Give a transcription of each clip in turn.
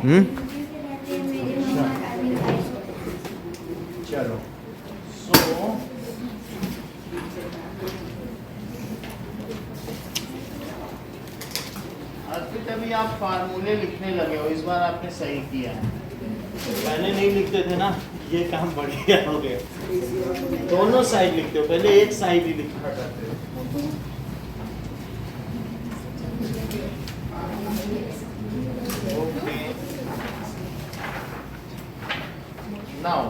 चलो सो अर्पित अभी आप फार्मूले लिखने लगे हो, इस बार आपने सही किया है, पहले नहीं लिखते थे ना, ये काम बढ़िया हो गया। दोनों साइड लिखते हो, पहले एक साइड ही लिखा करते हो। ओके नाउ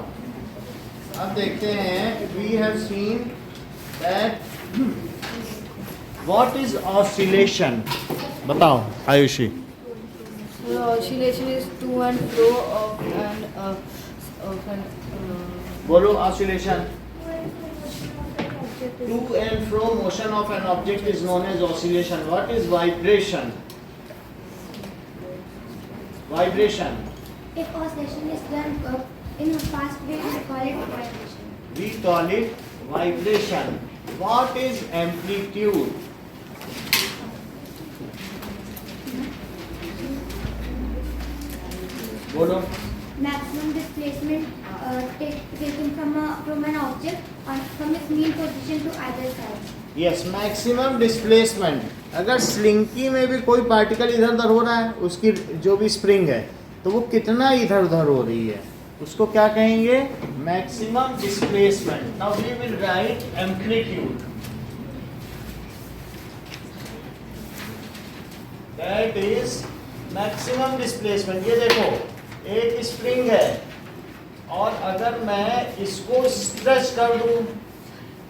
अब देखते हैं, we have seen that what is oscillation. बताओ Ayushi. So oscillation is to and fro of an बोलो oscillation. To and fro motion of an object is known as oscillation. What is vibration? Vibration. If oscillation is done in a fast way, we call it vibration. We call it vibration. What is amplitude? बोलो। Maximum displacement taken from an object from its mean position to either side. Yes, maximum displacement. अगर slinky में भी कोई particle इधर उधर हो रहा है, उसकी जो भी स्प्रिंग है, तो वो कितना इधर उधर हो रही है, उसको क्या कहेंगे? Maximum displacement. Now we will write amplitude. That is maximum displacement. ये देखो, एक स्प्रिंग है और अगर मैं इसको स्ट्रेच कर दूं,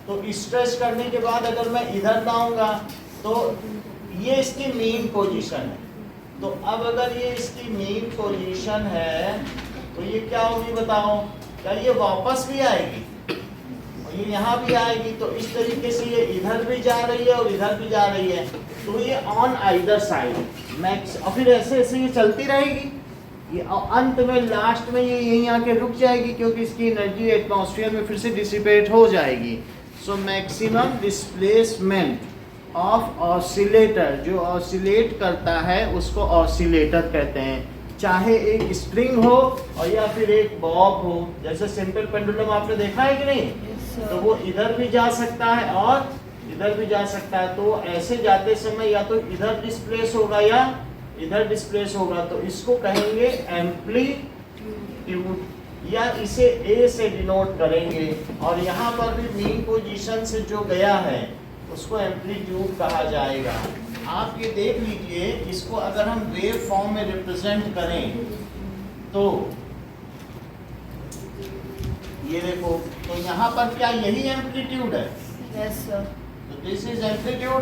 तो स्ट्रेच करने के बाद अगर मैं इधर लाऊंगा तो ये इसकी मेन पोजीशन है। तो अब अगर ये इसकी मेन पोजीशन है तो ये क्या होगी बताओ? क्या ये वापस भी आएगी और ये यहाँ भी आएगी? तो इस तरीके से ये इधर भी जा रही है और इधर भी जा रही है, तो ये ऑन आइदर साइड मैक्स, और फिर ऐसे ऐसे ये चलती रहेगी। ये अंत में लास्ट में ये यहीं आके रुक जाएगी, क्योंकि इसकी एनर्जी एटमॉस्फेयर में फिर से डिसिपेट हो जाएगी। So maximum displacement of oscillator, जो ऑसिलेट करता है उसको ऑसिलेटर कहते हैं। चाहे एक स्प्रिंग हो और या फिर एक बॉब हो, जैसे सिंपल पेंडुलम आपने देखा है कि नहीं? तो वो इधर भी जा सकता है और इधर भी जा सकता है। तो ऐसे जाते समय या तो इधर डिस्प्लेस होगा या इधर डिस्प्लेस होगा, तो इसको कहेंगे एम्पलीट्यूड, या इसे ए से डिनोट करेंगे। और यहाँ पर भी मेन पोजीशन से जो गया है उसको एम्पलीट्यूड कहा जाएगा। आप ये देख लीजिए, इसको अगर हम वेव फॉर्म में रिप्रेजेंट करें तो ये देखो, तो यहाँ पर क्या यही एम्पलीट्यूड है? yes sir. तो दिस इज एम्पलीट्यूड।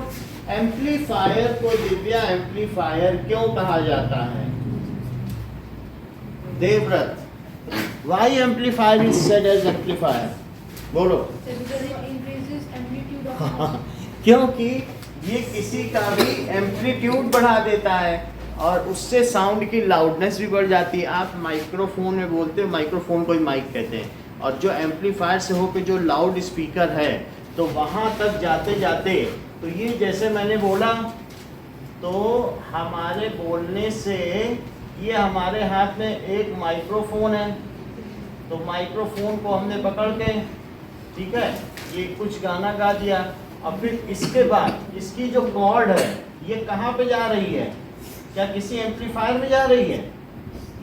एम्पलीफायर को दिव्या एम्पलीफायर क्यों कहा जाता है? Devvrat, why amplifier is said as amplifier? बोलो। So because it increases amplitude of sound. क्योंकि ये किसी का भी एम्पलीट्यूड बढ़ा देता है और उससे साउंड की लाउडनेस भी बढ़ जाती है। आप माइक्रोफोन में बोलते हो, माइक्रोफोन को ही माइक कहते हैं, और जो एम्पलीफायर से होकर जो लाउड स्पीकर है, तो वहाँ तक जाते जाते, तो ये जैसे मैंने बोला, तो हमारे बोलने से ये हमारे हाथ में एक माइक्रोफोन है, तो माइक्रोफोन को हमने पकड़ के, ठीक है, ये कुछ गाना गा दिया, और फिर इसके बाद इसकी जो कॉर्ड है ये कहाँ पे जा रही है? क्या किसी एम्पलीफायर में जा रही है?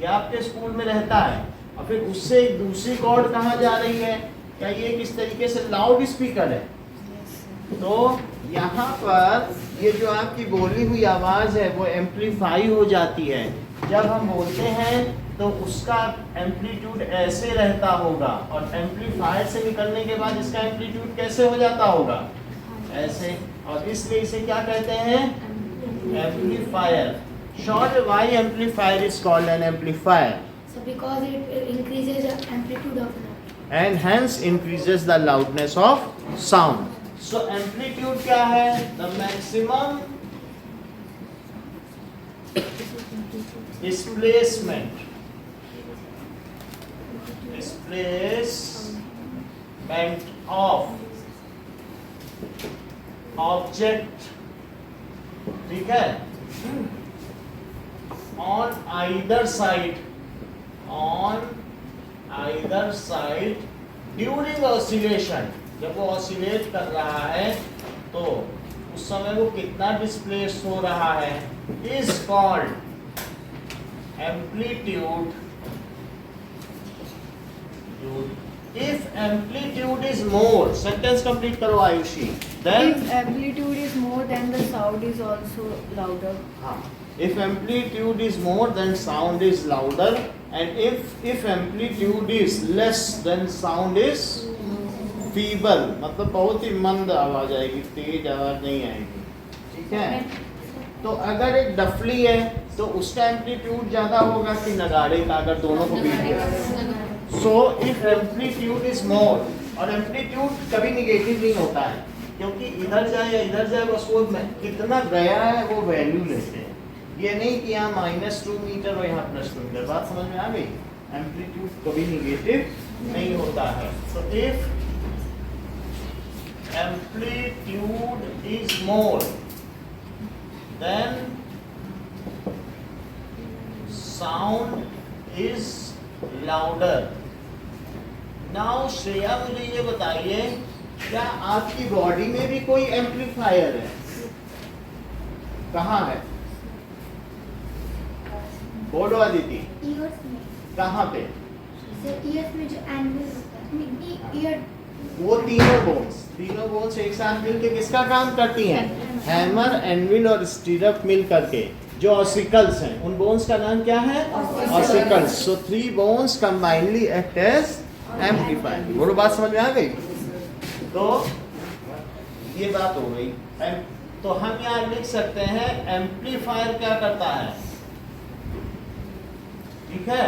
या आपके स्कूल में रहता है? और फिर उससे एक दूसरी कॉर्ड कहाँ जा रही है? क्या ये किस तरीके से लाउड स्पीकर है? तो यहाँ पर ये जो आपकी बोली हुई आवाज़ है वो एम्पलीफाई हो जाती है। जब हम बोलते हैं तो उसका एम्पलीट्यूड ऐसे रहता होगा, और एम्पलीफायर से निकलने के बाद इसका एम्पलीट्यूड कैसे हो जाता होगा? ऐसे। और इसलिए इसे क्या कहते हैं? Amplifier. Short, why amplifier is called an amplifier? So because it increases the amplitude of sound. And hence increases the loudness of sound. So amplitude क्या है? The maximum displacement of object, ठीक है, on either side during oscillation, जब वो oscillate कर रहा है तो उस समय वो कितना डिस्प्लेस हो रहा है, is called amplitude. If amplitude is more, sentence complete करो Ayushi, then If amplitude is more, then the sound is also louder. हाँ, if amplitude is more then sound is louder, and if amplitude is less then sound is feeble, मतलब बहुत ही मंद आवाज आएगी, तेज आवाज नहीं आएगी। ठीक है, तो अगर एक डफली है तो उसका एम्पलीट्यूड ज्यादा होगा कि नगाड़े का, अगर दोनों को बीट किया। So if amplitude is more, और एम्पलीट्यूड कभी निगेटिव नहीं होता है, क्योंकि इधर जाए या इधर जाए बस वो कितना गया है वो वैल्यू लेते हैं। ये नहीं कि यहाँ -2 मीटर और यहाँ +2 मीटर। बात समझ में आ गई? एम्पलीट्यूड कभी निगेटिव नहीं होता है। So if amplitude is more then sound is louder. Now Shreya मुझे ये बताइए, क्या आपकी बॉडी में भी कोई एम्पलीफायर है? कहाँ है? बोलो अदिति। ईयर्स में। कहाँ पे? ईयर्स में जो एनुअल होता है, ईयर। वो तीनों बोन्स एक साथ मिलके किसका काम करती हैं? हैमर, एनविल और स्टीरअप मिल करके जो ऑसिकल्स हैं, उन बोन्स का नाम क्या है? Ossicles. So 3 bones combinely act as amplifier. बोलो, बात समझ में आ गई? तो ये बात हो गई। तो हम यहाँ लिख सकते हैं एम्पलीफायर क्या करता है? ठीक है,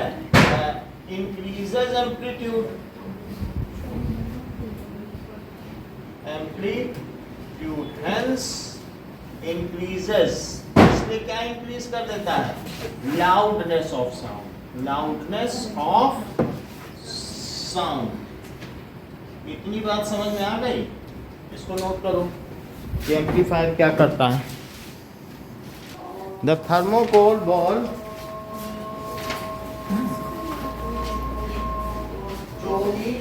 इंक्रीजेज एम्पलीट्यूड, हेंस इंक्रीजेस, इसलिए क्या इंक्रीज कर देता है? लाउडनेस ऑफ साउंड, इतनी बात समझ में आ गई? इसको नोट करो कि एम्पलीफायर क्या करता है। द थर्मोकोल बॉल जो भी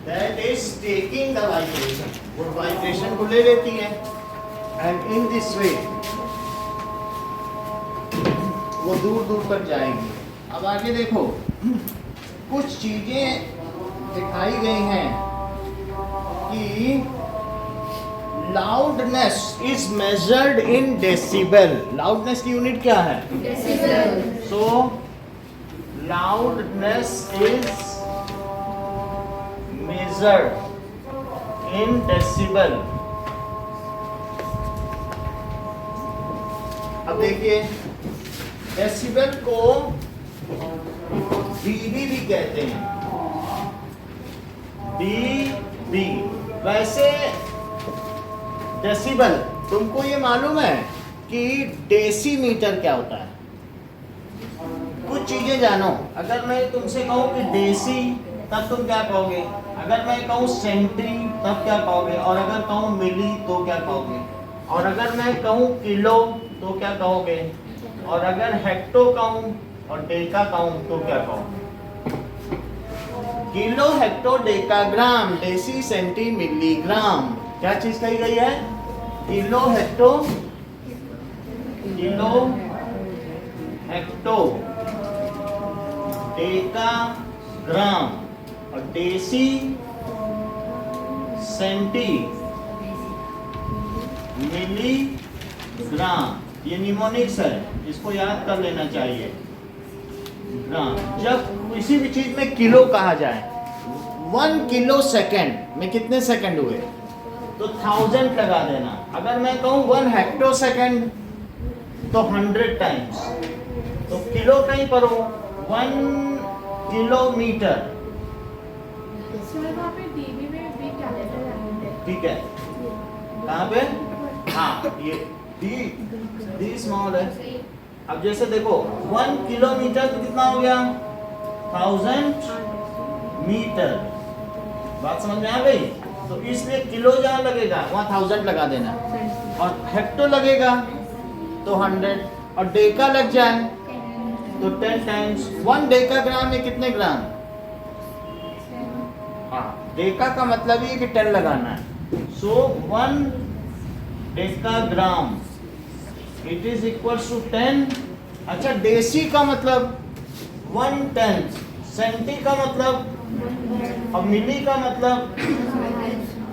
that is taking the vibration, वो वाइब्रेशन को ले लेती है, and in this way वो दूर दूर तक जाएगी। अब आगे देखो, कुछ चीजें दिखाई गई हैं कि loudness is measured in decibel. Loudness की यूनिट क्या है? Decibel. So loudness is measured in decibel। अब देखिए, डेसिबल को डीबी भी कहते हैं, डीबी। वैसे डेसिबल, तुमको ये मालूम है कि डेसीमीटर क्या होता है? कुछ चीजें जानो। अगर मैं तुमसे कहूँ कि डेसी, तब तुम क्या कहोगे? अगर मैं कहूँ सेंटी, तब क्या कहोगे? और अगर कहूँ मिली तो क्या कहोगे? और अगर मैं कहूँ किलो तो क्या कहोगे? और अगर हेक्टो कहूँ और डेका कहूँ तो क्या कहोगे? Kilo, hecto, decagram, deci, centi, milligram. क्या चीज कही गई है? किलो, हेक्टो, डेकाग्राम और डेसी, सेंटी, मिलीग्राम। ये निमोनिक्स है, इसको याद कर लेना चाहिए। ग्राम। जब किसी भी चीज में किलो कहा जाए, 1 किलो सेकेंड में कितने सेकंड हुए? तो 1000 लगा देना। अगर मैं कहूँ 1 हेक्टो सेकेंड तो 100 टाइम्स। तो किलो कहीं पर हो, 1 किलोमीटर। ठीक है, कहाँ पे? हाँ, ये डी स्मॉल है। अब जैसे देखो 1 किलोमीटर तो कितना हो गया? 1000 मीटर। बात समझ में आ गई? तो इसलिए किलो जहाँ लगेगा वहाँ 1000 लगा देना, और हेक्टो लगेगा तो 100, और डेका लग जाए तो 10 टाइम्स 1 डेकाग्राम में कितने ग्राम? हाँ, डेका का मतलब ये कि 10 लगाना है। So 1 decagram it is equal to 10। अच्छा, डेसी का मतलब 1/10, सेंटी का मतलब और मिली का मतलब।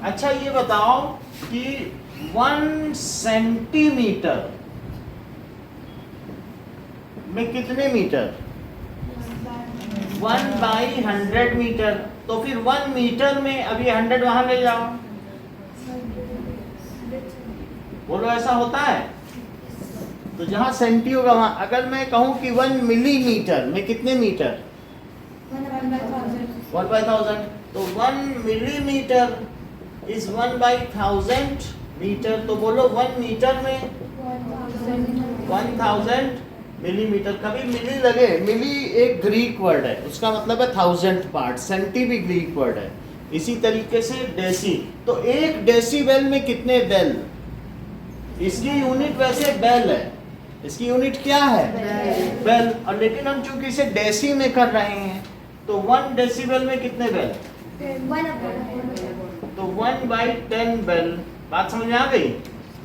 अच्छा ये बताओ कि 1 सेंटीमीटर में कितने मीटर? 1/100 मीटर। तो फिर 1 मीटर में अभी 100 वहां ले जाओ, बोलो ऐसा होता है? तो जहां सेंटी होगा वहां, अगर मैं कहूं कि 1 मिलीमीटर में कितने मीटर? 1/1000। तो 1 मिलीमीटर इज 1/1000 मीटर। तो बोलो 1 मीटर में 1000 मिलीमीटर। कभी मिली लगे, मिली एक ग्रीक वर्ड है, उसका मतलब है 1000 पार्ट। सेंटी भी ग्रीक वर्ड है। इसी तरीके से डेसी, तो 1 डेसीबेल में कितने बेल? इसकी यूनिट वैसे बेल है, इसकी यूनिट क्या है? बेल। और लेकिन हम चूंकि इसे डेसी में कर रहे हैं, तो 1 डेसीबेल में कितने बेल? तो 1/10 बेल। बात समझ में आ गई?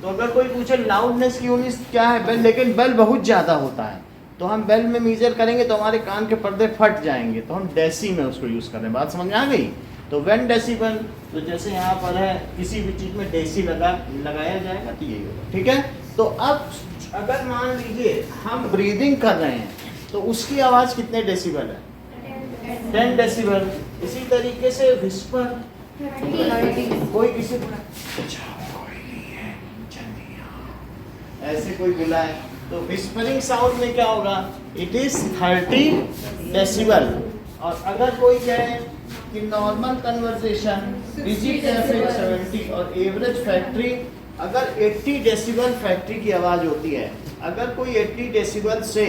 तो अगर कोई पूछे लाउडनेस की यूनिट क्या है? बेल। लेकिन बेल बहुत ज़्यादा होता है, तो हम बेल में मेजर करेंगे तो हमारे कान के पर्दे फट जाएंगे, तो हम डेसी में उसको यूज़ कर रहे हैं। बात समझ में आ गई? तो 1 डेसीबल, तो जैसे यहाँ पर है किसी भी चीज़ में डेसी लगाया जाएगा तो यही होगा। ठीक है? तो अब अगर मान लीजिए हम ब्रीदिंग कर रहे हैं तो उसकी आवाज़ कितने डेसीबल है? 10 डेसीबल। इसी तरीके से विस्पर, कोई किसी को ऐसे कोई बुलाए तो विस्परिंग साउंड में क्या होगा? It is 30 decibel. और अगर कोई कहे कि नॉर्मल कन्वर्सेशन, बिजी ट्रैफिक 70 और एवरेज फैक्ट्री, अगर 80 डेसिबल फैक्ट्री की आवाज़ होती है, अगर कोई 80 डेसिबल से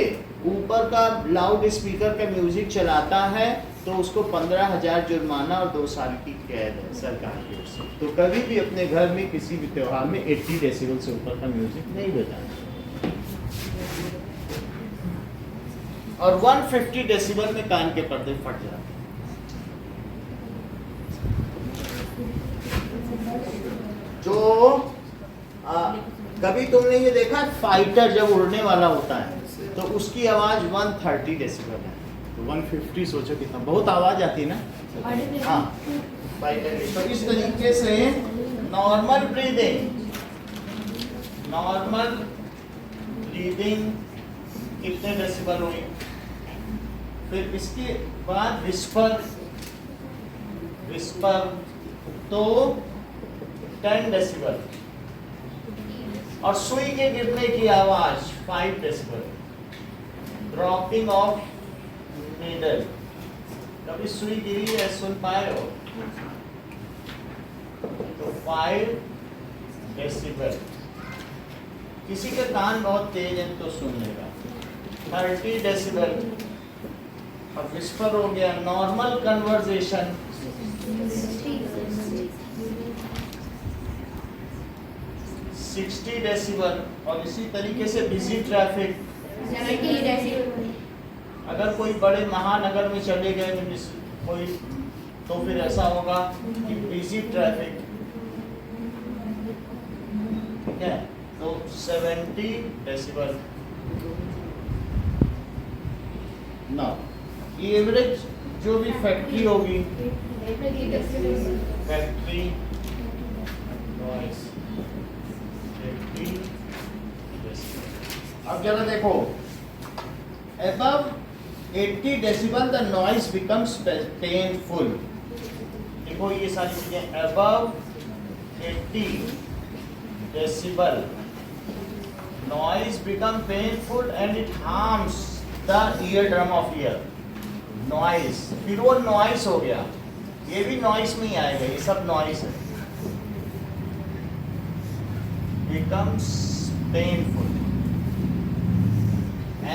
ऊपर का लाउड स्पीकर का म्यूजिक चलाता है तो उसको 15,000 जुर्माना और 2 साल की कैद है सरकार की ओर से। तो कभी भी अपने घर में किसी भी त्योहार में 80 डेसिबल से ऊपर का म्यूजिक नहीं बजाना। और 150 डेसिबल में कान के पर्दे फट जाते हैं। जो कभी तुमने ये देखा फाइटर जब उड़ने वाला होता है तो उसकी आवाज 130 डेसिबल है, तो 150 सोचो कितना बहुत आवाज आती है ना। हाँ, फाइटर। तो इस तरीके से नॉर्मल ब्रीदिंग कितने डेसिबल हुई। फिर इसके बाद विस्पर तो 10 डेसिबल। और सुई के गिरने की आवाज 5 डेसिबल। ड्रॉपिंग ऑफ नीडल, कभी सुई गिरी है, सुन पाए हो? तो 5 डेसिबल। किसी के कान बहुत तेज है तो सुन लेगा। 30 डेसिबल। अब विस्पर हो गया। Normal conversation 60 decibel. और इसी तरीके से बिजी ट्रैफिक, अगर कोई बड़े महानगर में चले गए कोई, तो फिर ऐसा होगा कि बिजी ट्रैफिक, ठीक है, तो 70 डेसिबल। ना एवरेज जो भी फैक्ट्री होगी, फैक्ट्री नॉइस 50 डेसिबल। अब जरा देखो, above 80 decibel the noise becomes painful. देखो ये सारी चीजें, above 80 decibel noise become painful and it harms the eardrum of ear. Noise, फिर वो noise हो गया, ये भी noise में ही आएगा, ये सब noise है। becomes painful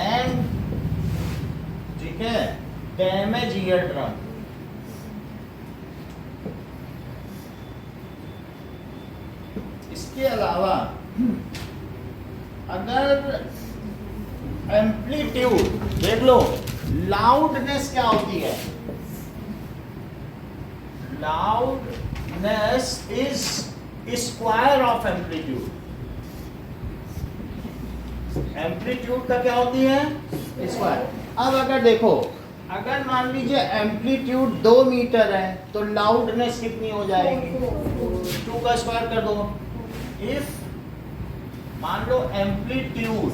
and ठीक है, damage eardrum। इसके अलावा अगर एम्पलीट्यूड देख लो, लाउडनेस क्या होती है? Loudness is square of amplitude. Amplitude का क्या होती है? स्क्वायर। अब अगर देखो, अगर मान लीजिए एम्पलीट्यूड 2 मीटर है तो लाउडनेस कितनी हो जाएगी? 2 का स्क्वायर कर दो। इफ मान लो amplitude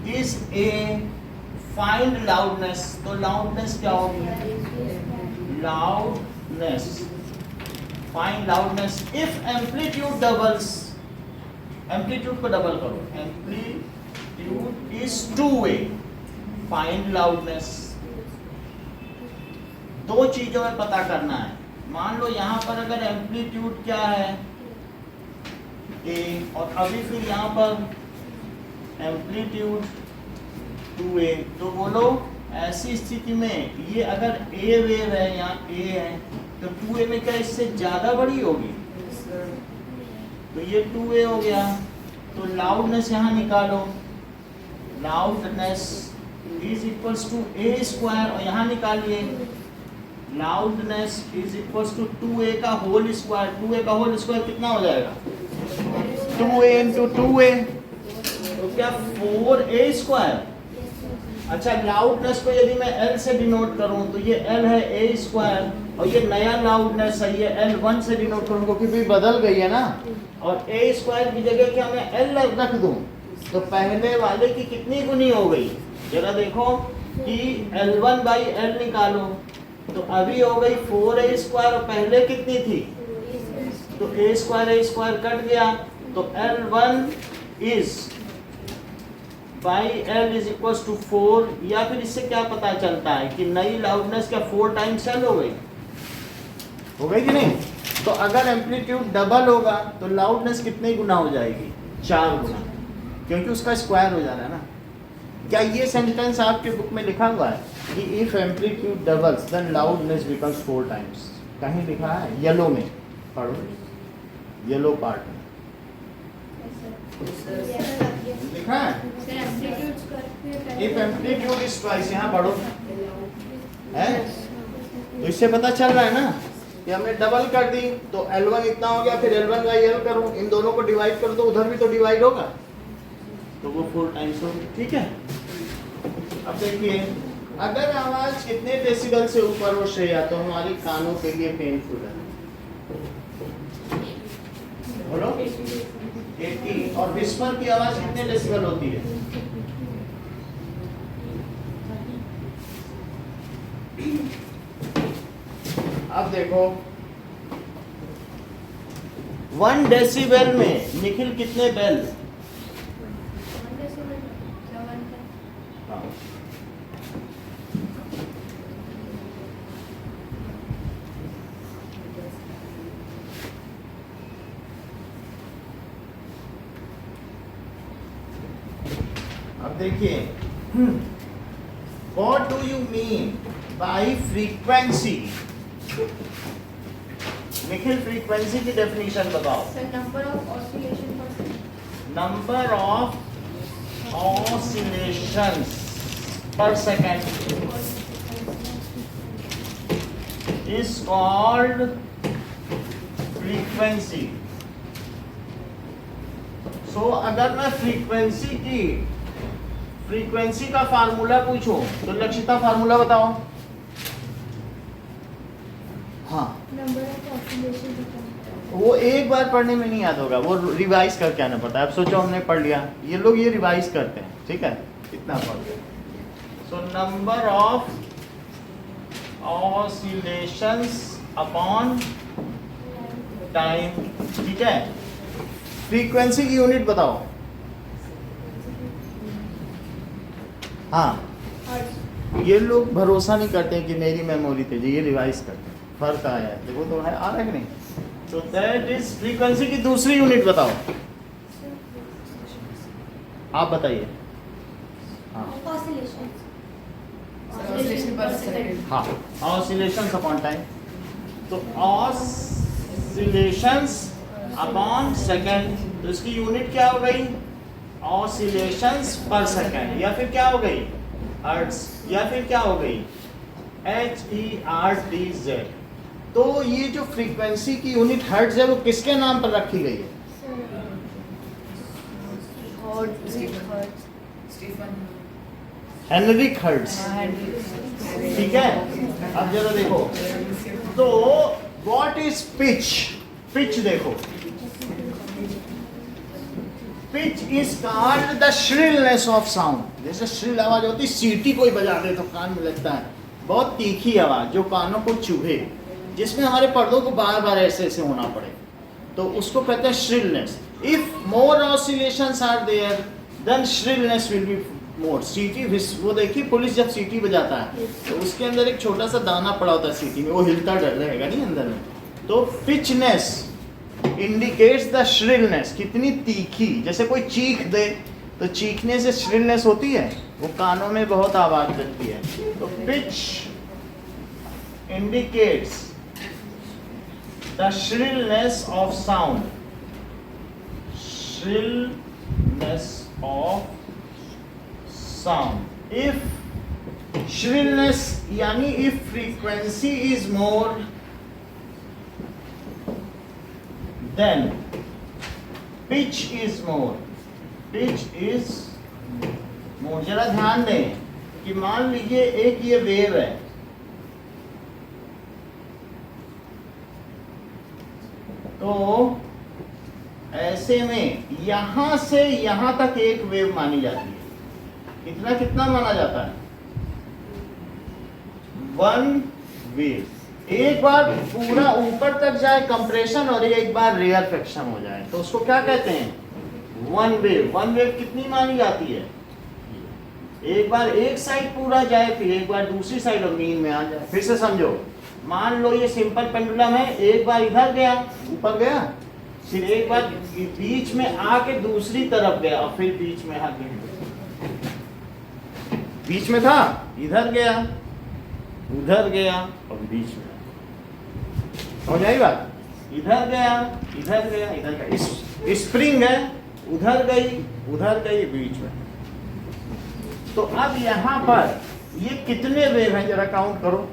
is A, find loudness, तो लाउडनेस क्या होगी? Loudness, find loudness if amplitude doubles, amplitude को डबल करो, amplitude is 2A, find loudness. दो चीजों में पता करना है। मान लो यहां पर अगर एम्पलीट्यूड क्या है? A, और अभी फिर यहां पर एम्पलीट्यूड 2A, तो बोलो ऐसी स्थिति में ये अगर A वेव है, यहाँ A है, तो 2A में क्या इससे ज्यादा बड़ी होगी? तो ये 2A हो गया। तो लाउडनेस यहाँ निकालो, loudness is equals to A square, और यहाँ निकालिए loudness is equals to 2A का होल स्क्वायर। 2A का होल स्क्वायर कितना हो जाएगा? 2A इंटू 2A, तो क्या 4A स्क्वायर। अच्छा, लाउडनेस को यदि मैं L से डिनोट करूं तो ये L है A स्क्वायर, और ये नया लाउडनेस है ये L1 से डिनोट करूं क्योंकि भी बदल गई है ना, और A स्क्वायर की जगह क्या मैं L रख दूं तो पहले वाले की कितनी गुनी हो गई? जरा देखो कि L1 बाई L निकालो, तो अभी हो गई 4A स्क्वायर, और पहले कितनी थी? तो A स्क्वायर कट गया, तो L1 is by L is equal to 4, या फिर इससे क्या पता चलता है कि नई लाउडनेस क्या 4 टाइम्स L हो गई? हो गई कि नहीं? तो अगर एम्पलीट्यूड डबल होगा तो लाउडनेस कितने गुना हो जाएगी? 4 गुना, क्योंकि उसका स्क्वायर हो जा रहा है ना। क्या ये सेंटेंस आपके बुक में लिखा हुआ है कि if amplitude doubles then loudness becomes 4 times? कहीं लिखा है? येलो में पढ़ो, येलो पार्ट में लिखा है। इफ एम्पलीट्यूड इज ट्वाइस, यहाँ पढ़ो है, तो इससे पता चल रहा है ना कि हमने डबल कर दी तो L1 इतना हो गया, फिर L1 बाई L करूं, इन दोनों को डिवाइड कर दो, उधर भी तो डिवाइड होगा, तो वो 4 टाइम्स होगी। ठीक है, अब देखिए, अगर आवाज कितने डेसिबल से ऊपर हो श्रेया तो हमारे कानों के लिए पेनफुल है? बोलो 80। और विस्पर की आवाज कितने डेसिबल होती है? अब देखो 1 डेसिबल में निखिल कितने बेल? हाँ। अब देखिए, what do you mean by frequency? Nikhil frequency की डेफिनेशन बताओ। नंबर ऑफ ऑसिलेशन पर सेकंड। नंबर ऑफ ऑसिलेशंस पर सेकेंड इज कॉल्ड फ्रीक्वेंसी। सो अगर मैं फ्रीक्वेंसी का फार्मूला पूछूं तो लक्षिता फार्मूला बताओ। हाँ, नंबर ऑफ ऑसिलेशन वो एक बार पढ़ने में नहीं याद होगा, वो रिवाइज करके आना पड़ता है। अब सोचो हमने पढ़ लिया, ये लोग ये रिवाइज करते हैं, ठीक है, इतना पढ़ लिया। So number of oscillations upon time, ठीक है। फ्रीक्वेंसी की यूनिट बताओ। हाँ, ये लोग भरोसा नहीं करते हैं कि मेरी मेमोरी तेज है, ये रिवाइज करते हैं, फर्क आया है, देखो तो है, आ रहा है कि नहीं। तो दैट इज फ्रीक्वेंसी की दूसरी यूनिट बताओ, आप बताइए। हाँ ऑसिलेशन पर सेकंड। हाँ, ऑसिलेशंस अपॉन टाइम। तो ऑसिलेशंस अपॉन सेकंड, तो इसकी यूनिट क्या हो गई? ऑसिलेशंस पर सेकंड, या फिर क्या हो गई? हर्ट्ज, या फिर क्या हो गई HERTZ। तो ये जो फ्रीक्वेंसी की यूनिट हर्ट्ज है वो किसके नाम पर रखी गई है? Heinrich Hertz. ठीक है, अब जरा देखो, तो व्हाट इज पिच? पिच देखो, pitch is called the shrillness of sound. जैसे श्रिल आवाज होती है, सीटी कोई बजा दे तो कान में लगता है, बहुत तीखी आवाज जो कानों को चुभे, जिसमें हमारे पर्दों को बार बार ऐसे ऐसे होना पड़े, तो उसको कहते हैं shrillness. If more oscillations are there then shrillness will be more. सीटी, वो देखिए पुलिस जब सीटी बजाता है तो उसके अंदर एक छोटा सा दाना पड़ा होता है सीटी में, वो हिलता डर रहेगा नहीं अंदर में। तो पिचनेस इंडिकेट्स द श्रिलनेस, कितनी तीखी, जैसे कोई चीख दे तो चीखने से श्रिलनेस होती है, वो कानों में बहुत आवाज करती है। तो pitch indicates the shrillness of sound, shrillness of sound. If shrillness यानी if frequency is more than pitch is more, pitch is more. जरा ध्यान दें कि मान लीजिए एक ये वेव है, तो ऐसे में यहां से यहां तक एक वेव मानी जाती है। कितना कितना माना जाता है? 1 वेव। एक बार पूरा ऊपर तक जाए कंप्रेशन और एक बार रेयर फ्रैक्शन हो जाए तो उसको क्या कहते हैं? 1 वेव। 1 वेव कितनी मानी जाती है? एक बार एक साइड पूरा जाए, फिर एक बार दूसरी साइड और मीन में आ जाए। फिर से समझो, मान लो ये सिंपल पेंडुलम है, एक बार इधर गया, ऊपर गया, फिर एक बार बीच में आके दूसरी तरफ गया और फिर बीच में आके, बीच में था, इधर गया, उधर गया और बीच में। समझ आई बात? इधर गया, इधर गया, इधर गया। इस स्प्रिंग है, उधर गई, बीच में। तो अब यहां पर ये कितने वेव हैं जरा काउंट करो।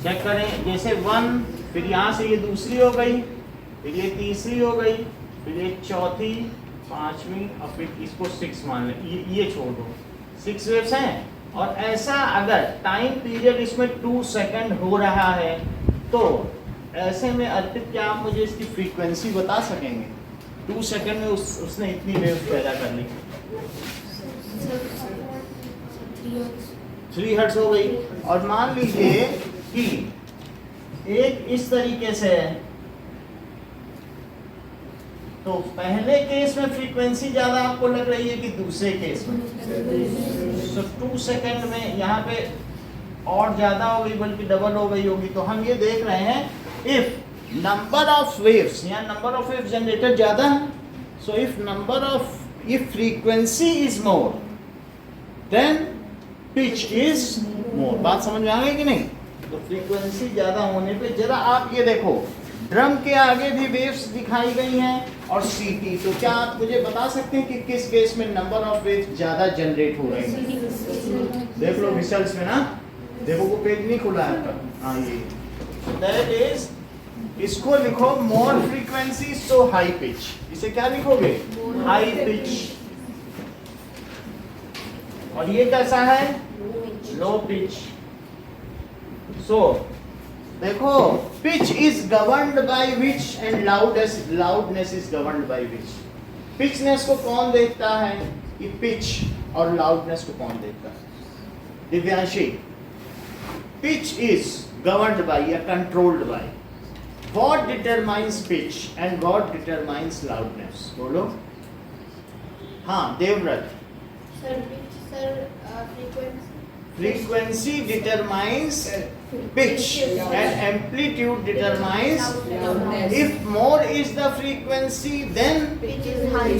चेक करें, जैसे 1, फिर यहां से ये दूसरी हो गई, फिर ये तीसरी हो गई, फिर ये चौथी, 5वीं और फिर इसको 6 मान लें, ये छोड़ दो। 6 वेव्स हैं। और ऐसा अगर टाइम पीरियड इसमें 2 सेकंड हो रहा है तो ऐसे में अर्पित क्या आप मुझे इसकी फ्रीक्वेंसी बता सकेंगे? 2 सेकंड में उसने इतनी वेव पैदा कर ली। 3 हर्ट्ज हो गई। और मान लीजिए कि एक इस तरीके से है, तो पहले केस में फ्रीक्वेंसी ज्यादा आपको लग रही है कि दूसरे केस में? तो 2 सेकंड में यहाँ पे और ज्यादा हो गई, बल्कि डबल हो गई होगी। तो हम ये देख रहे हैं, इफ नंबर ऑफ वेव्स या नंबर ऑफ वेव जनरेटर ज्यादा है, so if frequency is more than pitch is मोर। बात समझ में आ गई कि नहीं? तो फ्रीक्वेंसी ज्यादा होने पे, जरा आप ये देखो, ड्रम के आगे भी वेव्स दिखाई गई हैं और सीटी। तो क्या आप मुझे बता सकते हैं कि किस केस में नंबर ऑफ वेव्स ज्यादा जनरेट हो रही हैं? देख लो रिजल्ट्स में ना, देखो वो पेज नहीं खुला है आपका। हाँ, ये दैट इज, इसको लिखो more frequency so high pitch. इसे क्या लिखोगे? High pitch. और ये कैसा है? Low pitch. सो देखो, pitch is governed by which and loudness is governed by which. Pitchness को कौन देखता है? कि पिच और लाउडनेस को कौन देखता है? Divyanshi, pitch is governed by या controlled by, what determines pitch and what determines loudness? बोलो। हाँ Devvrat. Frequency determines pitch and amplitude determines loudness. If more is the frequency, then Pitch is high.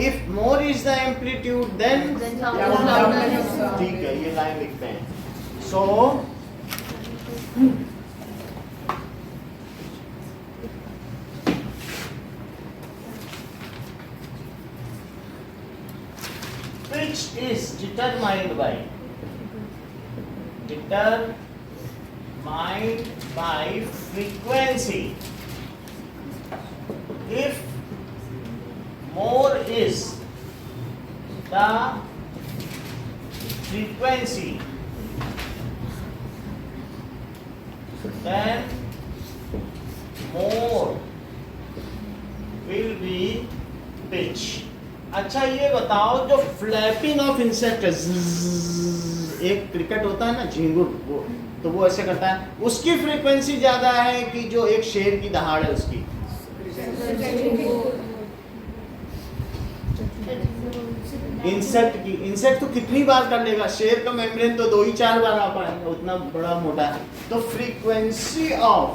if more is the amplitude, then Loudness. ठीक है, ये line लिखते हैं। So pitch is determined by frequency. If more is the frequency, then more will be pitch. अच्छा ये बताओ, जो flapping of insect, एक क्रिकेट होता है ना झिंगुर, वो तो वो ऐसे करता है, उसकी फ्रीक्वेंसी ज्यादा है कि जो एक शेर की दहाड़ है उसकी? इंसेक्ट तो कितनी बार कर लेगा, शेर का मेम्ब्रेन तो 2 ही 4 बार आ पाएगा, उतना बड़ा मोटा है। तो frequency of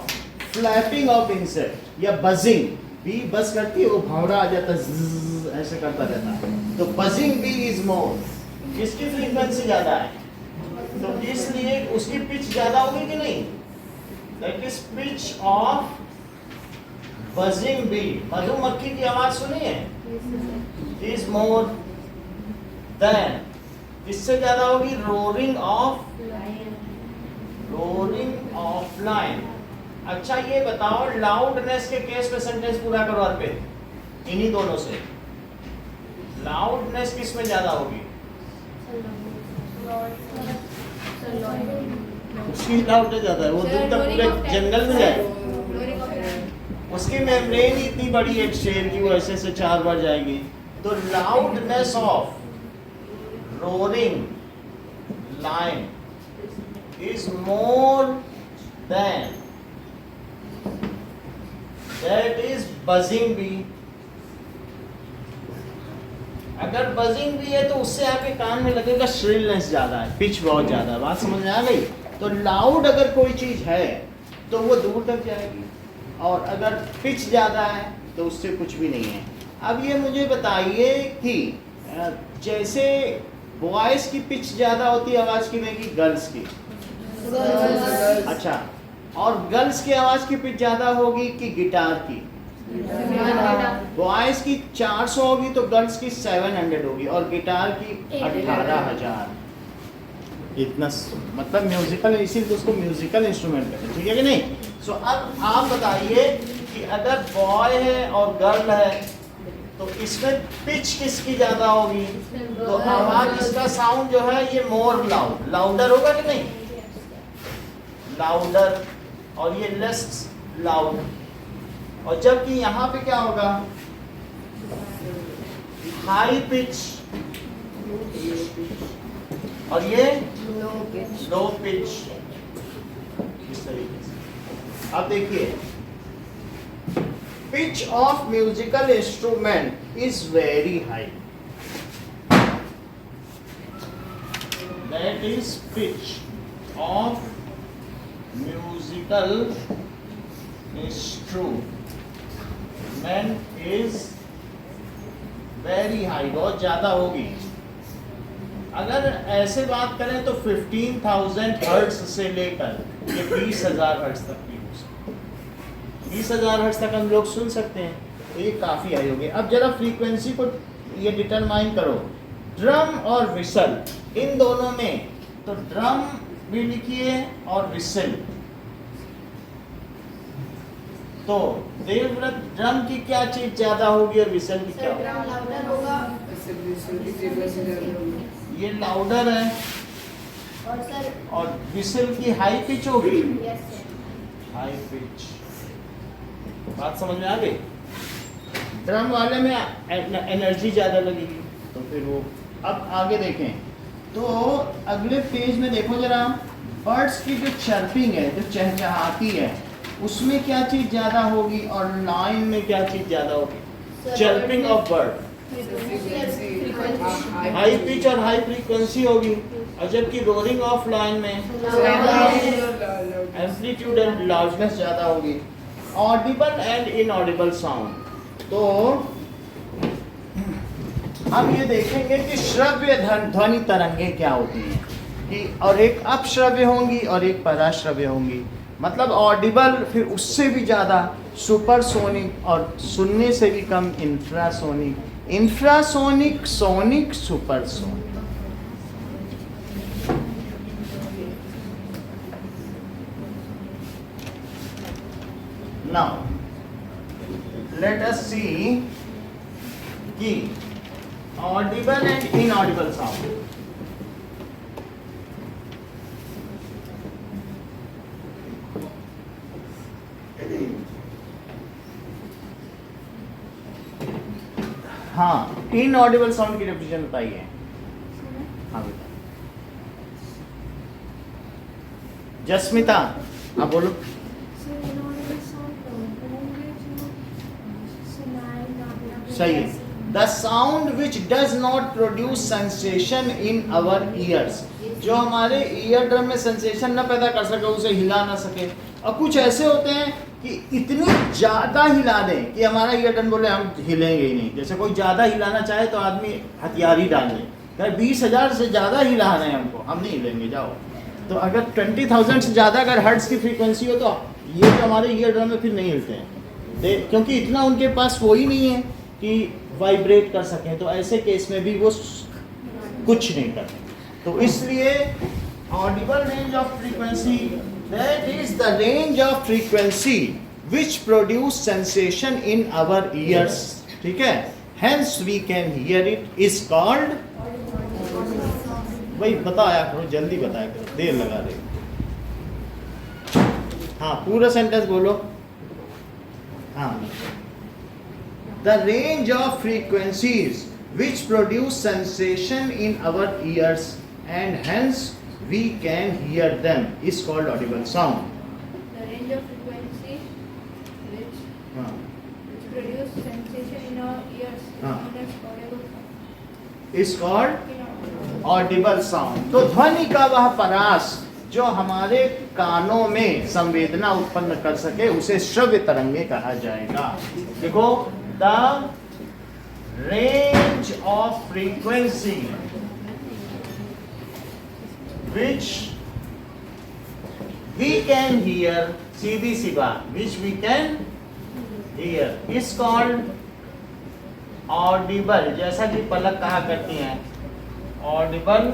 flapping of insect या बजिंग, बी बस करती है, वो भौरा आ जाता है, ऐसे करता रहता है, तो बजिंग बी इज मोर, किसकी फ्रीक्वेंसी ज्यादा है? तो इसलिए उसकी पिच ज्यादा होगी कि नहीं? That is pitch of buzzing bee. मधुमक्खी की आवाज सुनी है? इज मोर देन, इससे ज्यादा होगी रोरिंग ऑफ लायन। अच्छा ये बताओ, लाउडनेस के केस में सेंटेंस पूरा करो अर्पित, इन्हीं दोनों से। लाउडनेस किस में ज्यादा होगी? उसकी लाउडनेस ज्यादा है, वो दूर तक पूरे जंगल में जाए, उसकी मेम्ब्रेन इतनी बड़ी है शेर की, वो ऐसे से 4 बार जाएगी। तो loudness of roaring lion is more than that is buzzing bee. अगर बजिंग भी है तो उससे आपके कान में लगेगा श्रिलनेस ज्यादा है, पिच बहुत ज्यादा है। बात समझ में आ गई? तो लाउड अगर कोई चीज है तो वो दूर तक जाएगी, और अगर पिच ज्यादा है तो उससे कुछ भी नहीं है। अब ये मुझे बताइए कि जैसे बॉयज की पिच ज्यादा होती है आवाज की में कि गर्ल्स की? अच्छा, और गर्ल्स की आवाज की पिच ज्यादा होगी कि गिटार की? बॉयज की 400 होगी तो गर्ल्स की 700 होगी, और गिटार की 18,000। इतना मतलब म्यूजिकल, इसीलिए तो उसको म्यूजिकल इंस्ट्रूमेंट कहते हैं, ठीक है कि नहीं? सो अब आप बताइए कि अगर बॉय है और गर्ल है तो इसमें पिच किसकी ज्यादा होगी? तो आवाज, इसका साउंड जो है ये मोर लाउडर होगा कि नहीं? लाउडर, और ये लेस लाउड। और जबकि यहाँ पे क्या होगा? हाई पिच, और ये लो पिच, इस तरीके से। अब देखिए, pitch of musical instrument is very high, that is pitch of musical instrument is very high, बहुत ज्यादा होगी। अगर ऐसे बात करें तो 15,000 हर्ट्ज से लेकर ये 20,000 हर्ट्ज तक भी हो सकती है। 20,000 हर्ट्ज तक हम लोग सुन सकते हैं, तो ये काफ़ी हाई होगी। अब जरा फ्रीक्वेंसी को ये डिटरमाइन करो, ड्रम और विसल, इन दोनों में। तो ड्रम भी लिखिए और विसल। तो देवव्रत, ड्रम की क्या चीज ज्यादा होगी और विसल की क्या? ये लाउडर है, और विसल की हाई पिच होगी, हाई पिच। बात समझ में आ गई? ड्रम वाले में एनर्जी ज्यादा लगेगी, तो फिर वो। अब आगे देखें तो अगले पेज में देखो जरा, बर्ड्स की जो चर्पिंग है, जो चहचहाती है, उसमें क्या चीज ज्यादा होगी और लाइन में क्या चीज ज्यादा होगी? Chirping of bird high pitch और हाई फ्रीक्वेंसी होगी, और जबकि रोरिंग ऑफ लाइन में एम्पलीट्यूड एंड लाउडनेस ज्यादा होगी। Audible and inaudible sound. तो हम ये देखेंगे कि श्रव्य ध्वनि तरंगें क्या होती हैं, कि और एक अपश्रव्य होंगी और एक पराश्रव्य होंगी। मतलब ऑडिबल, फिर उससे भी ज़्यादा सुपरसोनिक, और सुनने से भी कम infrasonic, infrasonic, sonic, supersonic. Now let us see कि audible and inaudible sound. हाँ, इनऑडिबल साउंड की डेफिनेशन बताइए। हाँ बेटा, जस्मिता आप बोलो। सही है। The sound which does not produce sensation in our ears, जो हमारे ईयर ड्रम में सेंसेशन न पैदा कर सके, उसे हिला ना सके। और कुछ ऐसे होते हैं कि इतनी ज़्यादा हिला दें कि हमारा ईयर ड्रम बोले हम हिलेंगे ही नहीं। जैसे कोई ज़्यादा हिलाना चाहे तो आदमी हथियार ही डाल ले, कहे 20,000 से ज़्यादा हिला रहे हैं हमको, हम नहीं हिलेंगे जाओ। तो अगर 20,000 से ज़्यादा अगर हर्ट्ज की फ्रीक्वेंसी हो तो ये तो हमारे ईयर ड्रम में फिर नहीं हिलते हैं, क्योंकि इतना उनके पास वो ही नहीं है कि वाइब्रेट कर सकें। तो ऐसे केस में भी वो कुछ नहीं करते। तो इसलिए audible range of frequency, that is the range of frequency which produce sensation in our ears, ठीक है। Hence we can hear it, is called, भाई बताया करो, जल्दी बताया करो, देर लगा रहे। हाँ पूरा सेंटेंस बोलो। हाँ, the range of frequencies which produce sensation in our ears and hence we can hear them is called audible sound. The range of frequency which produce sensation in our ears is audible sound. Is called audible sound. तो ध्वनि का वह परास जो हमारे कानों में संवेदना उत्पन्न कर सके उसे श्रव्य तरंगे कहा जाएगा। देखो, the range of frequency which we can hear, सीधी सी बात, which we can hear is called audible, जैसा कि पलक कहा करती हैं audible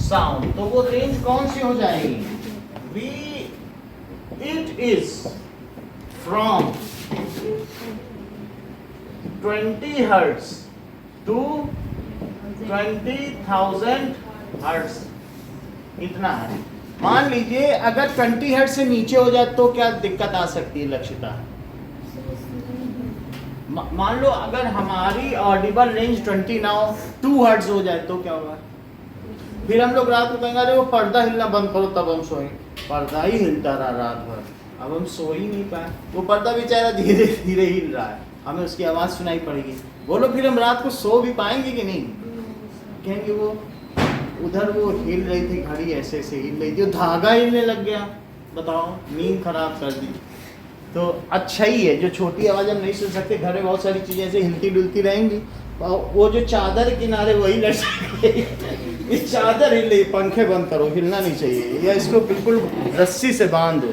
sound। तो वो रेंज कौन सी हो जाएगी? it is from 20 hertz to 20,000 hertz, इतना है। मान लीजिए अगर 20 हर्ट्ज से नीचे हो जाए तो क्या दिक्कत आ सकती है लक्षिता? मान लो अगर हमारी ऑडिबल रेंज 20 ना हो, 2 हर्ट्ज हो जाए तो क्या होगा? फिर हम लोग रात को कहेंगे अरे वो पर्दा हिलना बंद करो तब हम सोएंगे। पर्दा ही हिलता रहा रात भर, अब हम सो ही नहीं पाए। वो पर्दा बेचारा धीरे धीरे हिल रहा है, हमें उसकी आवाज़ सुनाई पड़ेगी। बोलो फिर हम रात को सो भी पाएंगे कि नहीं? कहेंगे वो उधर वो हिल रही थी घड़ी, ऐसे ऐसे हिल रही थी, धागा हिलने लग गया, बताओ नींद खराब कर दी। तो अच्छा ही है जो छोटी आवाज़ हम नहीं सुन सकते, घर में बहुत सारी चीज़ें ऐसे हिलती डुलती रहेंगी, वो जो चादर किनारे वही लटक ये चादर हिल रही, पंखे बंद करो, हिलना नहीं चाहिए, या इसको बिल्कुल रस्सी से बांध दो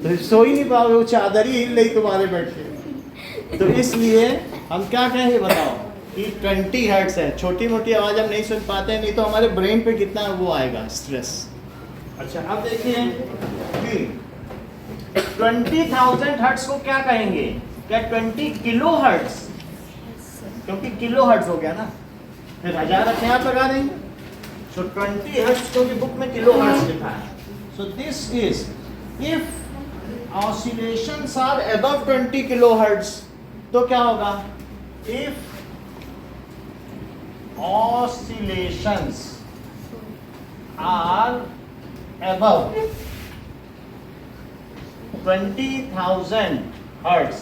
तो सो ही नहीं पाओगे, वो चादर ही हिल रही तुम्हारे बैठे। तो इसलिए हम क्या कहेंगे बताओ कि 20 हर्ट्ज है, छोटी मोटी आवाज़ हम नहीं सुन पाते हैं, नहीं तो हमारे ब्रेन पे कितना वो आएगा स्ट्रेस। अच्छा अब देखिए कि 20,000 हर्ट्ज को क्या कहेंगे? क्या 20 किलो हर्ट्ज, क्योंकि किलो हर्ट्ज हो गया ना, फिर 1000 अपने आप लगा देंगे। सो 20 हर्ट्ज को भी बुक में किलो हर्ट्ज लिखा है। So this is if oscillations are above 20 kilohertz, तो क्या होगा? If oscillations are above 20,000 hertz,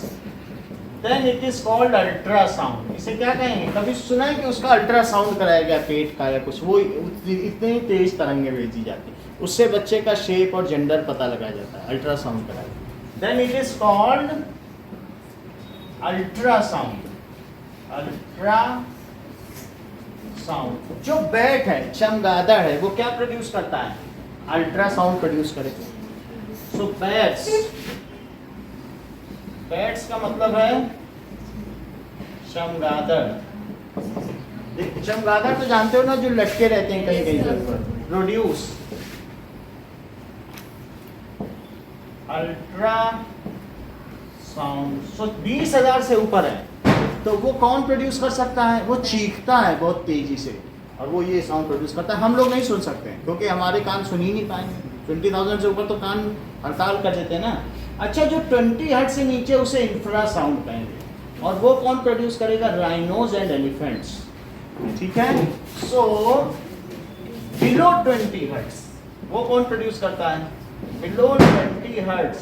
then it is called ultrasound। इसे क्या कहेंगे? कभी सुना है कि उसका अल्ट्रासाउंड कराया गया पेट का या कुछ, वो इतनी तेज तरंगे भेजी जाती है, उससे बच्चे का शेप और जेंडर पता लगाया जाता है, अल्ट्रासाउंड कराया। then it is called ultrasound। Ultrasound जो बैट है, चमगादड़ है, वो क्या प्रोड्यूस करता है? अल्ट्रासाउंड प्रोड्यूस करेगा। सो बैट्स का मतलब है चमगादड़, चमगादड़ तो जानते हो ना, जो लटके रहते हैं कहीं कहीं पर। प्रोड्यूस अल्ट्रा साउंड, 20,000 से ऊपर है तो वो कौन प्रोड्यूस कर सकता है? वो चीखता है बहुत तेजी से और वो ये साउंड प्रोड्यूस करता है। हम लोग नहीं सुन सकते हैं क्योंकि हमारे कान सुन ही नहीं पाएंगे। 20,000 से ऊपर तो कान हड़ताल कर देते हैं ना। अच्छा, जो 20 हर्ट्ज से नीचे उसे इंफ्रा साउंड कहेंगे और वो कौन प्रोड्यूस करेगा? Rhinos and elephants. ठीक है, सो बिलो 20 हर्ट्ज वो कौन प्रोड्यूस करता है? Below 20 hertz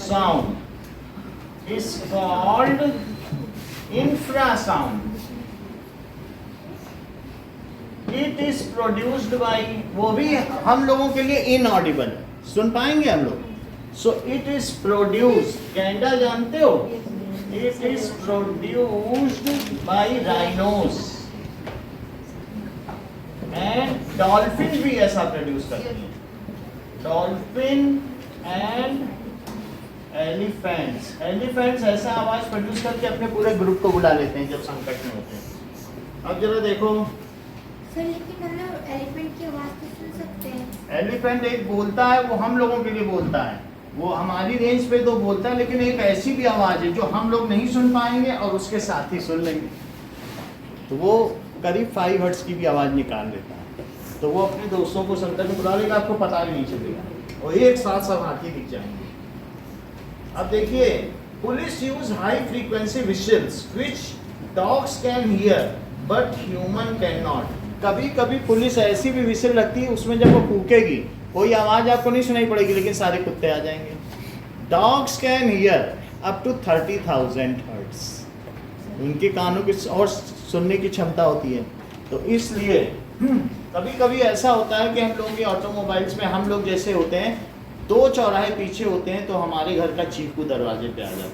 sound is called infrasound. It is produced by, वो भी हम लोगों के लिए inaudible है, सुन पाएंगे हम लोग। So it is produced, कैंडा जानते हो? It is produced by rhinos and dolphin भी ऐसा प्रोड्यूस करते हैं। Dolphin and एलिफेंट्स ऐसा आवाज प्रोड्यूस करके अपने पूरे ग्रुप को बुला लेते हैं जब संकट में होते हैं। अब जरा देखो सर, लेकिन हम लोग एलिफेंट की आवाज तो सुन सकते हैं। एलिफेंट एक बोलता है, वो हम लोगों के लिए बोलता है, वो हमारी रेंज पे तो बोलता है, लेकिन एक ऐसी भी आवाज है जो हम लोग नहीं सुन पाएंगे और उसके साथ ही सुन लेंगे। तो वो करीब 5 हर्ट्ज की भी आवाज निकाल लेता है। तो वो अपने दोस्तों को संकट में बुला लेगा, आपको पता भी नहीं चलेगा और एक साथ सब हाथी दिख जाएंगे। अब देखिए, police use high frequency whistles which dogs can hear but human can not. कभी कभी पुलिस ऐसी भी विशल रखती है, उसमें जब वो फूकेगी कोई आवाज आपको नहीं सुनाई पड़ेगी लेकिन सारे कुत्ते आ जाएंगे। Dogs can hear up to 30,000 hertz, उनके कानों की और सुनने की क्षमता होती है। तो इसलिए कभी कभी ऐसा होता है कि हम लोगों के ऑटोमोबाइल्स में हम लोग जैसे होते हैं, 2 चौराहे पीछे होते हैं तो हमारे घर का चीकू दरवाजे पे आ जाता है।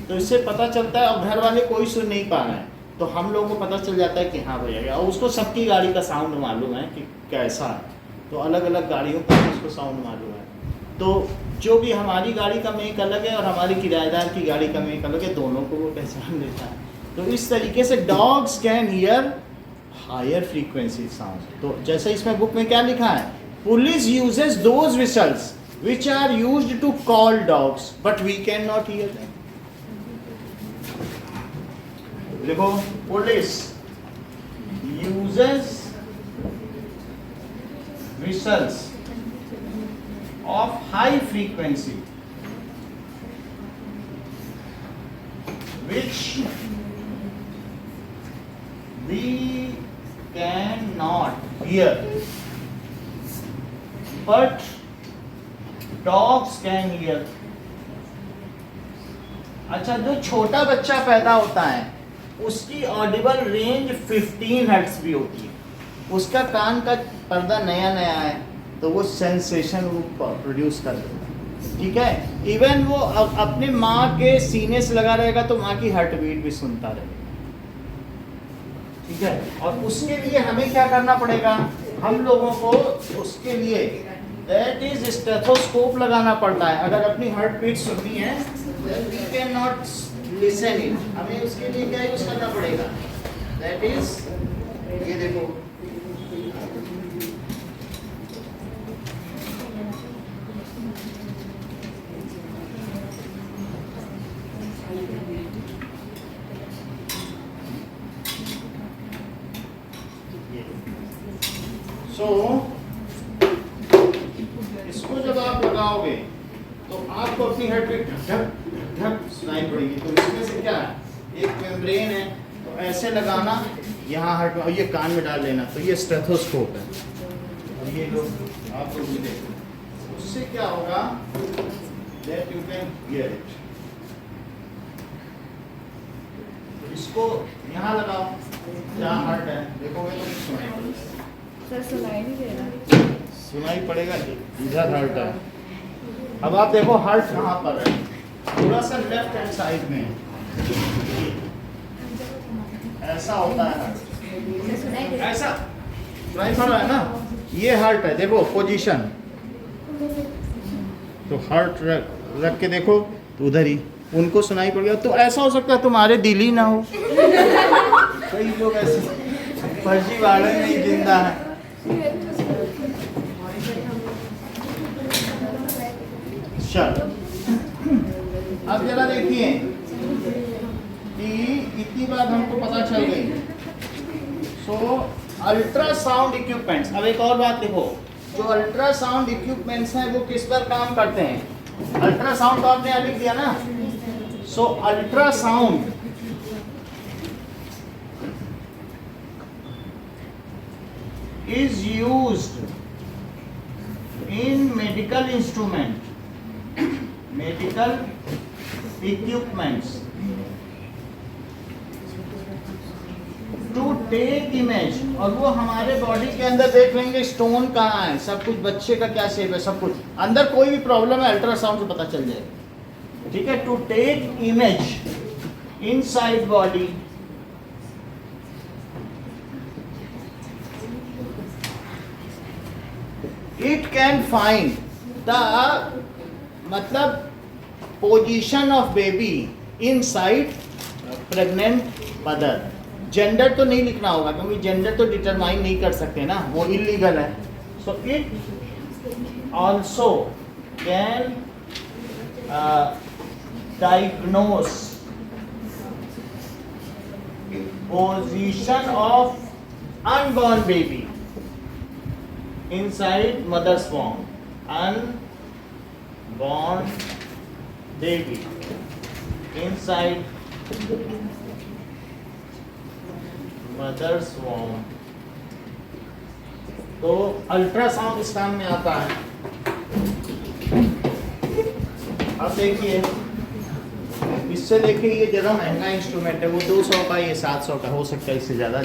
तो इससे पता चलता है, और घर वाले कोई सुन नहीं पा रहे हैं तो हम लोगों को पता चल जाता है कि हाँ भैया, और उसको सबकी गाड़ी का साउंड मालूम है कि कैसा है। तो अलग अलग गाड़ियों का उसको साउंड मालूम है। तो जो भी हमारी गाड़ी का मेक अलग है और हमारी किराएदार की गाड़ी का मेक अलग है, दोनों को वो पहचान लेता है। तो इस तरीके से dogs can hear higher frequency sound. तो जैसे इसमें बुक में क्या लिखा है, police uses those whistles which are used to call dogs but we cannot hear them. देखो, police uses whistles of high frequency which we cannot hear but dogs can here. अच्छा, जो छोटा बच्चा पैदा होता है उसकी ऑडिबल रेंज 15 हर्ट्ज भी होती है। उसका कान का पर्दा नया नया है तो वो सेंसेशन प्रोड्यूस कर देता है। ठीक है, इवन वो अपने माँ के सीने से लगा रहेगा तो माँ की हार्ट बीट भी सुनता रहेगा। ठीक है, और उसके लिए हमें क्या करना पड़ेगा, हम लोगों को उसके लिए दैट इज स्टेथोस्कोप लगाना पड़ता है। अगर अपनी हार्ट बीट सुननी है then we cannot listen it, हमें उसके लिए क्या यूज करना पड़ेगा, दैट इज ये देखो, इसको जब आप लगाओगे तो आपको अपनी हार्ट बीट धक धक सुनाई पड़ेगी। तो इसमें से क्या है, एक मेम्ब्रेन है, तो ऐसे लगाना यहाँ हार्ट में और ये कान में डाल लेना, तो ये स्टेथोस्कोप है। और ये लोग आप लोग भी देखो, उससे क्या होगा, that you can hear it. इसको यहाँ लगाओ जहाँ हार्ट है, देखोगे तो सुनाई पड़ेगा। सर सुनाई नहीं दे रहा। सुनाई पड़ेगा, इधर हार्ट है। अब आप देखो हार्ट कहाँ पर है, थोड़ा सा लेफ्ट हैंड साइड में ऐसा होता है हार्ट, ऐसा सुनाई पड़ रहा है ना, ये हार्ट है, देखो पोजीशन। तो हार्ट रख के देखो तो उधर ही उनको सुनाई पड़ गया, तो ऐसा हो सकता है तुम्हारे दिल ही ना हो। कई लोग ऐसे फर्जीवाड़े में ही जिंदा है। चलो अब जरा देखिए कि इतनी बात हमको पता चल गई। सो अल्ट्रासाउंड इक्विपमेंट्स, अब एक और बात देखो, जो अल्ट्रासाउंड इक्विपमेंट्स हैं वो किस पर काम करते हैं? अल्ट्रासाउंड तो आपने यहाँ लिख दिया ना। सो ultrasound is used in medical equipments to take image, और वो हमारे बॉडी के अंदर देख लेंगे स्टोन कहाँ है, सब कुछ, बच्चे का क्या शेप है, सब कुछ अंदर, कोई भी प्रॉब्लम है अल्ट्रासाउंड से पता चल जाएगा। ठीक है, to take image inside body, it can find the मतलब position of baby inside pregnant mother. Gender तो नहीं लिखना होगा क्योंकि जेंडर तो डिटरमाइन नहीं कर सकते ना, वो इलीगल है। So it also can diagnose position of unborn baby inside mother's womb, unborn baby inside mother's womb। तो अल्ट्रासाउंड इस काम में आता है। अब देखिए, इससे देखिए ये ज़रा महंगा इंस्ट्रूमेंट है, वो 200 का, ये 700 का, हो सकता है इससे ज़्यादा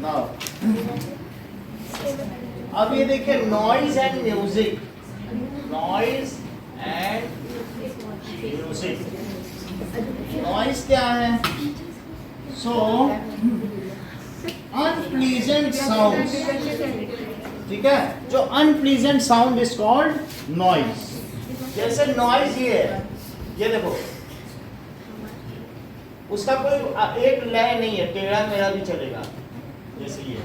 Now, अब ये देखिए noise and music, noise and music. Noise क्या है? सो अनप्लीजेंट साउंड, ठीक है, जो unpleasant sound is called noise. जैसे नॉइज ये है, ये देखो, उसका कोई एक लय नहीं है, टेढ़ा मेढ़ा भी चलेगा जैसे ये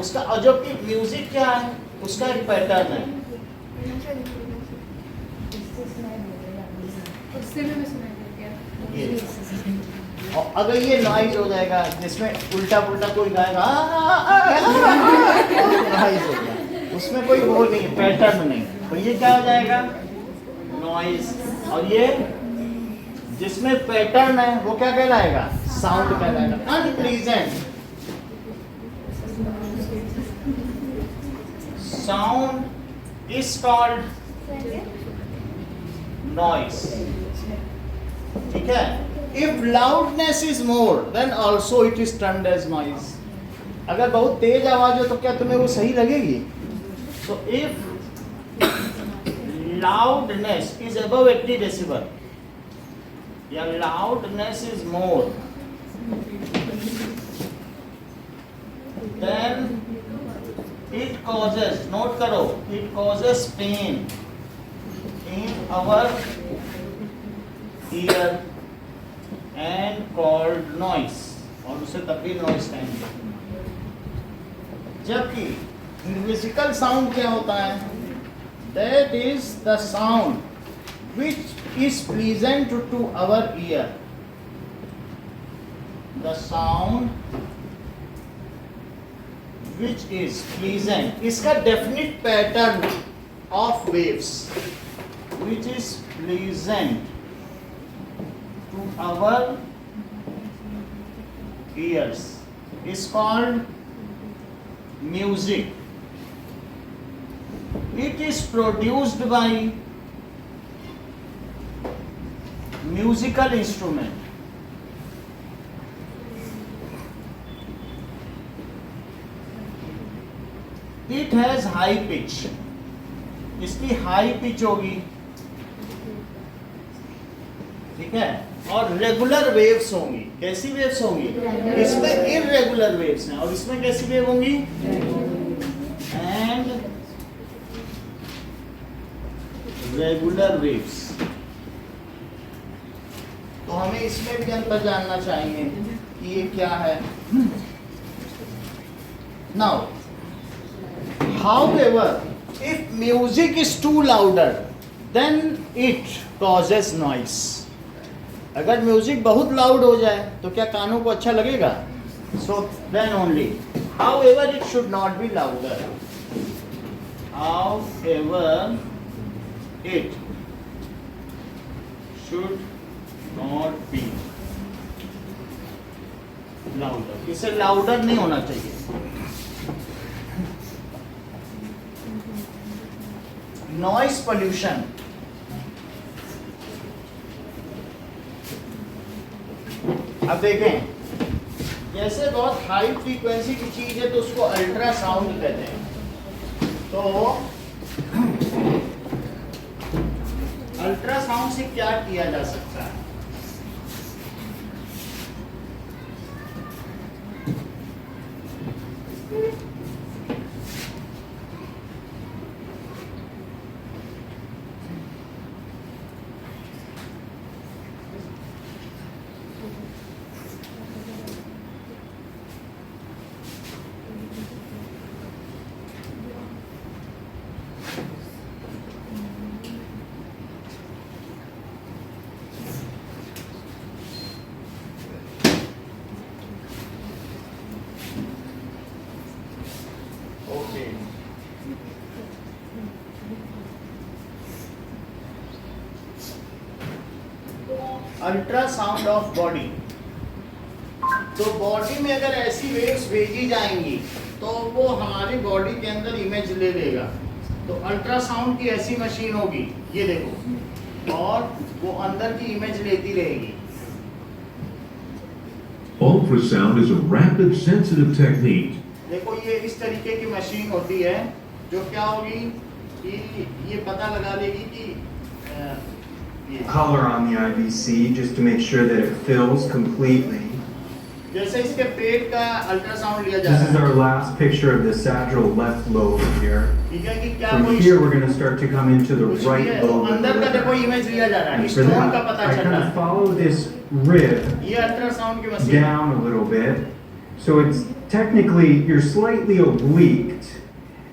उसका, और जो कि म्यूजिक क्या है, उसका एक पैटर्न है। ये और अगर ये नॉइज हो जाएगा जिसमें उल्टा पुल्टा कोई गाएगा नॉइज हो गया, उसमें कोई वो नहीं, पैटर्न नहीं, तो ये क्या हो जाएगा? नॉइज। और ये जिसमें पैटर्न है वो क्या कहलाएगा? साउंड कहलाएगा। Unpleasant sound is called noise. ठीक है, if loudness is more then also it is turned as noise. अगर बहुत तेज आवाज हो तो क्या तुम्हें वो सही लगेगी? So if loudness is above 80 decibel, yeah, loudness is more, then it causes, note karo, it causes pain in our ear and called noise, और उसे तभी नॉइस कहेंगे। जबकि म्यूजिकल साउंड क्या होता है? That is the sound which is pleasant to our ear. The sound which is pleasant, इसका definite pattern of waves which is pleasant to our ears is called music. It is produced by musical instrument. It has high pitch. इसकी high pitch होगी ठीक है, और regular waves होंगी। कैसी waves होंगी? इसमें इररेगुलर वेव्स हैं और इसमें कैसी वेव होंगी? And regular waves. तो हमें इसमें भी अंतर जानना चाहिए कि ये क्या है। Now however if music is too louder then it causes noise। अगर म्यूजिक बहुत लाउड हो जाए तो क्या कानों को अच्छा लगेगा? So then only however it should not be louder, however it should not be louder। इसे लाउडर नहीं होना चाहिए। नॉइस पोल्यूशन, अब देखें, जैसे बहुत हाई फ्रीक्वेंसी की चीज है तो उसको अल्ट्रासाउंड कहते हैं। तो अल्ट्रासाउंड से क्या किया जा सकता है? Okay, ultrasound of body. तो बॉडी में अगर ऐसी वेव्स भेजी जाएंगी तो वो हमारी बॉडी के अंदर इमेज ले लेगा। तो अल्ट्रासाउंड की ऐसी मशीन होगी, ये देखो, और वो अंदर की इमेज लेती रहेगी। Ultrasound is a rapid, sensitive technique. देखो ये इस तरीके की मशीन होती है जो क्या होगी कि ये पता लगा लेगी कि ये color on the IVC just to make sure that it fills completely. जैसे इसके पेट का अल्ट्रासाउंड लिया जा This रहा is है, our last picture of the sagittal left lobe here. ठीक है, कि क्या From कोई here we're going to start to come into the कुछ भी right है तो lobe. of the अंदर का देखो liver. इमेज लिया जा रहा है, And for स्टोन का that, पता I चल kind रहा of है। follow this rib ये अल्ट्रासाउंड की मशीन है। down a little bit. So it's technically, you're slightly obliqued.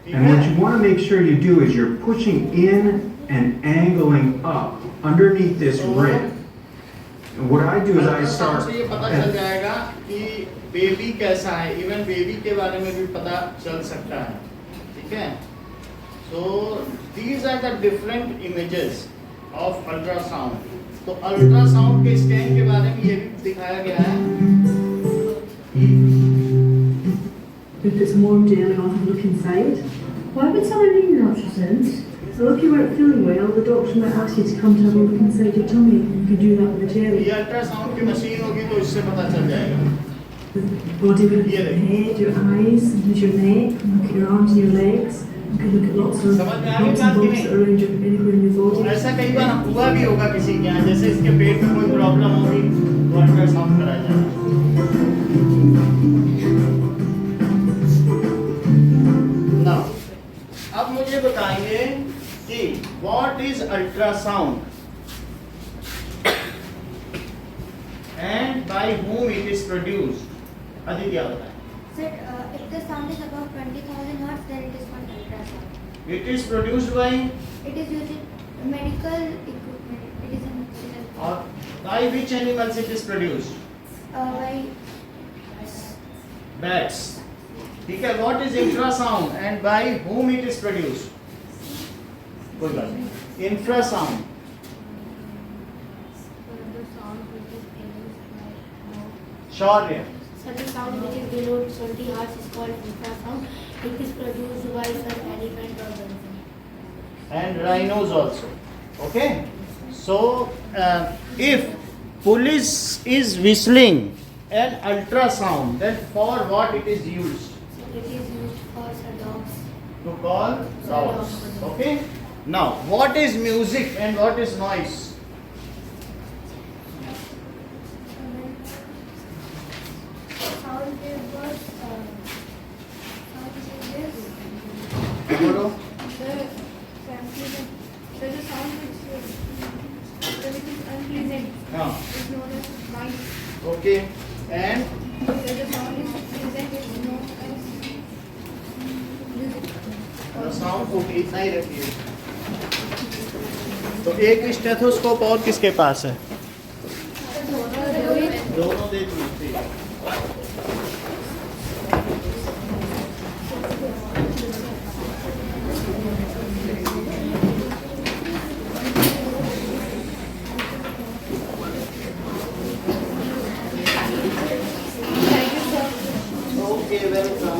ठीक And what है? you want to make sure you do is you're pushing in and angling up underneath this rib. And what I do is I ultrasound start से ये पता चल जाएगा कि baby कैसा है, इवन बेबी के बारे में भी पता चल सकता है। ठीक है, so these are the different images of ultrasound. तो अल्ट्रासाउंड के स्कैन के बारे में ये भी दिखाया गया है कि We put some warm gel on and look inside. Why would someone need an ultrasound? Well, if you weren't feeling well, the doctor might ask you to come to have a look inside your tummy. You could do that with a jelly. ये ultrasound की machine होगी तो इससे पता चल जाएगा। Body would look Yeah. at your head, your eyes, and your neck, and look at your arms and your legs. You could look at lots of समझ में आ गई bumps बात and कि bumps नहीं? that are around your, anywhere in your तो body. ऐसा कई बार हुआ भी होगा किसी के यहाँ, जैसे इसके पेट में कोई प्रॉब्लम होगी तो अल्ट्रासाउंड कराया जाएगा। Now, अब मुझे बताइए कि what is ultrasound and by whom it is produced? Aditya बताएं। Sir, if the sound is above 20,000 hertz, then it is called ultrasound. It is produced by It is used in medical equipment. It is in or by which animals it is produced? by Bats. ठीक है, what is infrasound and by whom it is produced? कोई बात नहीं। Infrasound. The sound which is produced by Shaurya. Such a sound which is below 20 hertz is called infrasound. It is produced by some elephant or dolphin. And rhinos also. Okay. So if police is whistling an ultrasound, then for what it is used? So it is used for dogs. To call dogs. Okay. Now, what is music and what is noise? हाँ is known as mic. Okay and Where the sound is present is known as music. Sound को इतना ही रखिए। तो एक stethoscope और किसके पास है? दोनों दे दीजिए। Okay welcome.